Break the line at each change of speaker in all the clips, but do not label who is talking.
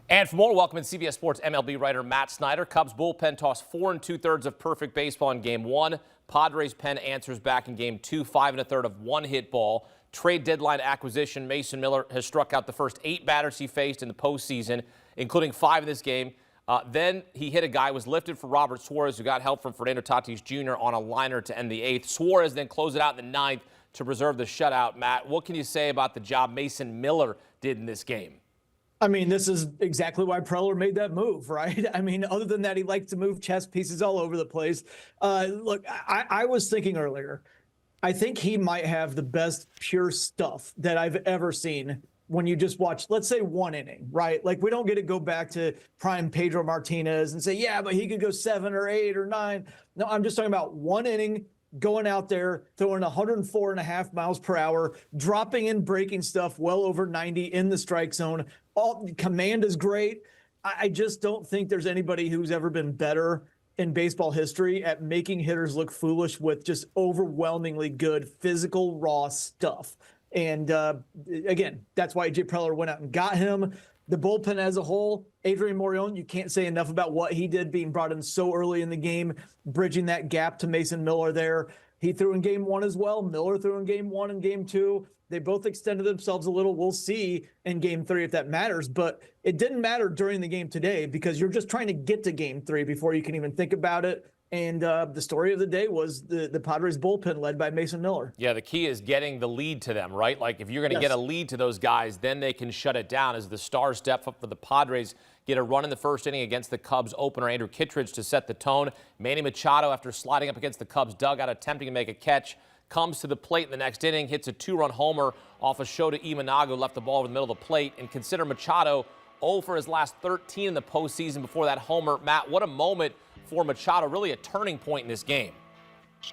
And for more, welcome in CBS Sports MLB writer Matt Snyder. Cubs bullpen tossed 4 2/3 of perfect baseball in Game 1. Padres pen answers back in Game 2, 5 1/3 of one-hit ball. Trade deadline acquisition, Mason Miller has struck out the first 8 batters he faced in the postseason, including 5 in this game. Then he hit a guy, was lifted for Robert Suarez, who got help from Fernando Tatis Jr. on a liner to end the 8th. Suarez then closed it out in the 9th to preserve the shutout. Matt, what can you say about the job Mason Miller did in this game?
I mean, this is exactly why Preller made that move, right? I mean, other than that, he likes to move chess pieces all over the place. Look, I was thinking earlier, I think he might have the best pure stuff that I've ever seen when you just watch, let's say, one inning, right? Like, we don't get to go back to prime Pedro Martinez and say, yeah, but he could go 7 or 8 or 9. No, I'm just talking about one inning, going out there, throwing 104.5 miles per hour, dropping in breaking stuff well over 90 in the strike zone. All command is great. I just don't think there's anybody who's ever been better in baseball history at making hitters look foolish with just overwhelmingly good physical, raw stuff. And again, that's why AJ Preller went out and got him. The bullpen as a whole, Adrian Morejon, you can't say enough about what he did being brought in so early in the game, bridging that gap to Mason Miller there. He threw in Game 1 as well. Miller threw in Game 1 and Game 2. They both extended themselves a little. We'll see in Game 3 if that matters. But it didn't matter during the game today because you're just trying to get to Game 3 before you can even think about it. And the story of the day was the Padres bullpen led by Mason Miller.
Yeah, the key is getting the lead to them, right? Like, if you're going to get a lead to those guys, then they can shut it down. As the stars step up for the Padres, get a run in the first inning against the Cubs opener, Andrew Kittredge, to set the tone. Manny Machado, after sliding up against the Cubs dugout, attempting to make a catch, comes to the plate in the next inning, hits a 2-run homer off a Shota Imanaga, left the ball over the middle of the plate. And consider Machado 0 for his last 13 in the postseason before that homer. Matt, what a moment for Machado, really a turning point in this game.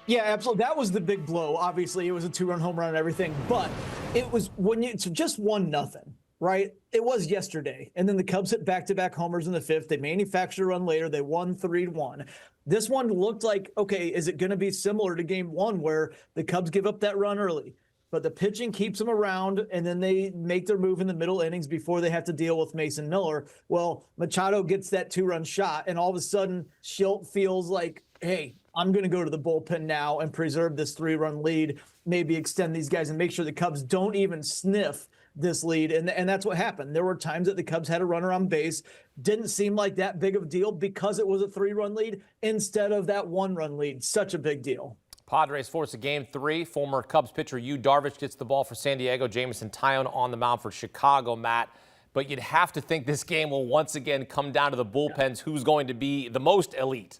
Yeah, absolutely. That was the big blow. Obviously, it was a 2-run home run and everything, but it was it's just 1-0, right? It was yesterday. And then the Cubs hit back-to-back homers in the 5th. They manufactured a run later. They won 3-1. This one looked like, okay, is it going to be similar to Game 1 where the Cubs give up that run early, but the pitching keeps them around, and then they make their move in the middle innings before they have to deal with Mason Miller? Well, Machado gets that 2-run shot, and all of a sudden, Schilt feels like, hey, I'm going to go to the bullpen now and preserve this 3-run lead, maybe extend these guys and make sure the Cubs don't even sniff this lead. And that's what happened. There were times that the Cubs had a runner on base. Didn't seem like that big of a deal because it was a 3-run lead instead of that 1-run lead. Such a big deal.
Padres force a Game 3. Former Cubs pitcher Yu Darvish gets the ball for San Diego. Jamison Tyone on the mound for Chicago, Matt. But you'd have to think this game will once again come down to the bullpens. Who's going to be the most elite?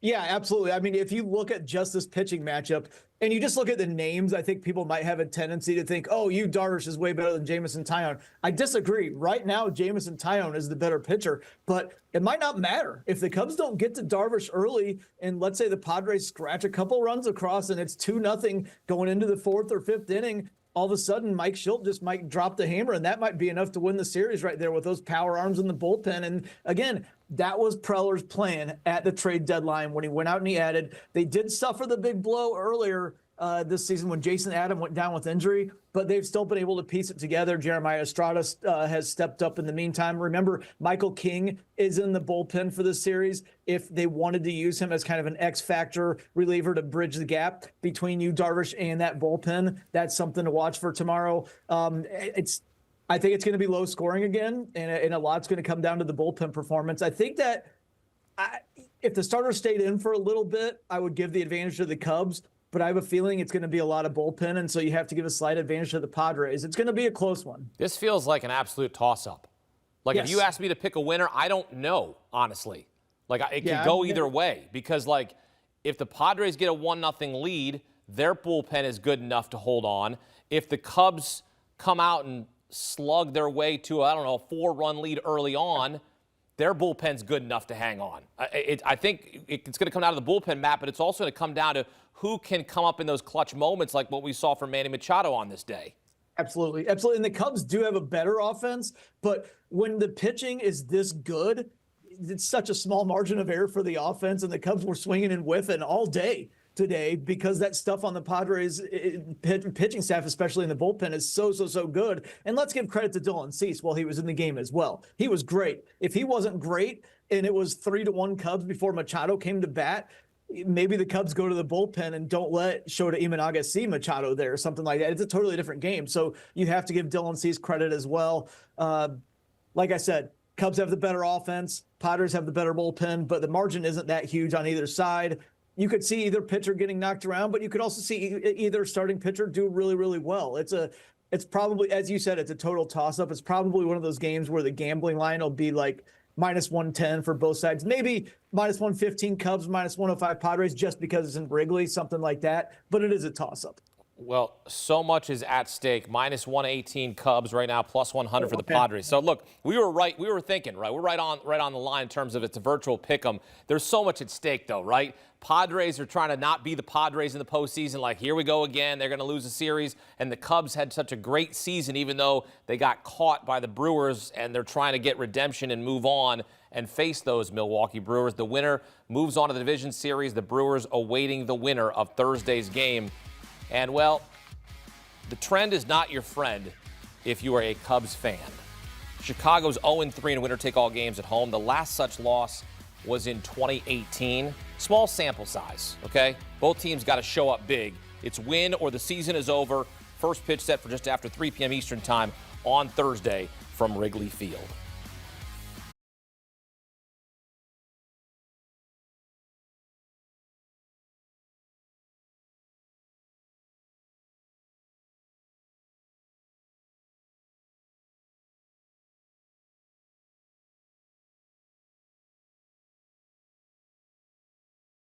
Yeah, absolutely. I mean, if you look at just this pitching matchup and you just look at the names, I think people might have a tendency to think, oh, Yu Darvish is way better than Jamison Tyone. I disagree. Right now, Jamison Tyone is the better pitcher, but it might not matter. If the Cubs don't get to Darvish early and let's say the Padres scratch a couple runs across and it's 2-0 going into the 4th or 5th inning, all of a sudden Mike Schilt just might drop the hammer, and that might be enough to win the series right there with those power arms in the bullpen. And again, that was Preller's plan at the trade deadline when he went out and he added. They did suffer the big blow earlier this season when Jason Adam went down with injury, but they've still been able to piece it together. Jeremiah Estrada has stepped up in the meantime. Remember, Michael King is in the bullpen for this series. If they wanted to use him as kind of an X-factor reliever to bridge the gap between Yu Darvish and that bullpen, that's something to watch for tomorrow. I think it's going to be low scoring again, and a lot's going to come down to the bullpen performance. I think that if the starters stayed in for a little bit, I would give the advantage to the Cubs. But I have a feeling it's going to be a lot of bullpen, and so you have to give a slight advantage to the Padres. It's going to be a close one.
This feels like an absolute toss-up. Like,
yes.
If you ask me to pick a winner, I don't know, honestly. Like, it could go either way because, like, if the Padres get a 1-0 lead, their bullpen is good enough to hold on. If the Cubs come out and slug their way to, I don't know, a 4-run lead early on, their bullpen's good enough to hang on. I think it's going to come down to the bullpen, Matt, but it's also going to come down to who can come up in those clutch moments like what we saw from Manny Machado on this day.
Absolutely. Absolutely. And the Cubs do have a better offense, but when the pitching is this good, it's such a small margin of error for the offense, and the Cubs were swinging and whiffing all day today because that stuff on the Padres pitching staff, especially in the bullpen, is so good. And let's give credit to Dylan Cease while he was in the game as well. He was great. If he wasn't great and it was 3-1 Cubs before Machado came to bat, maybe the Cubs go to the bullpen and don't let Shota Imanaga see Machado there or something like that. It's a totally different game. So you have to give Dylan Cease credit as well. Like I said, Cubs have the better offense. Padres have the better bullpen, but the margin isn't that huge on either side. You could see either pitcher getting knocked around, but you could also see either starting pitcher do really, really well. It's probably, as you said, it's a total toss-up. It's probably one of those games where the gambling line will be like -110 for both sides. Maybe -115 Cubs, -105 Padres, just because it's in Wrigley, something like that. But it is a toss-up.
Well, so much is at stake. -118 Cubs right now, +100 for the Padres. So look, we were right. We were thinking, right? We're right on the line in terms of it's a virtual pick 'em. There's so much at stake, though, right? Padres are trying to not be the Padres in the postseason. Like, here we go again. They're going to lose a series. And the Cubs had such a great season, even though they got caught by the Brewers, and they're trying to get redemption and move on and face those Milwaukee Brewers. The winner moves on to the division series. The Brewers awaiting the winner of Thursday's game. And, well, the trend is not your friend if you are a Cubs fan. Chicago's 0-3 in winner-take-all games at home. The last such loss was in 2018. Small sample size, okay? Both teams got to show up big. It's win or the season is over. First pitch set for just after 3 p.m. Eastern time on Thursday from Wrigley Field.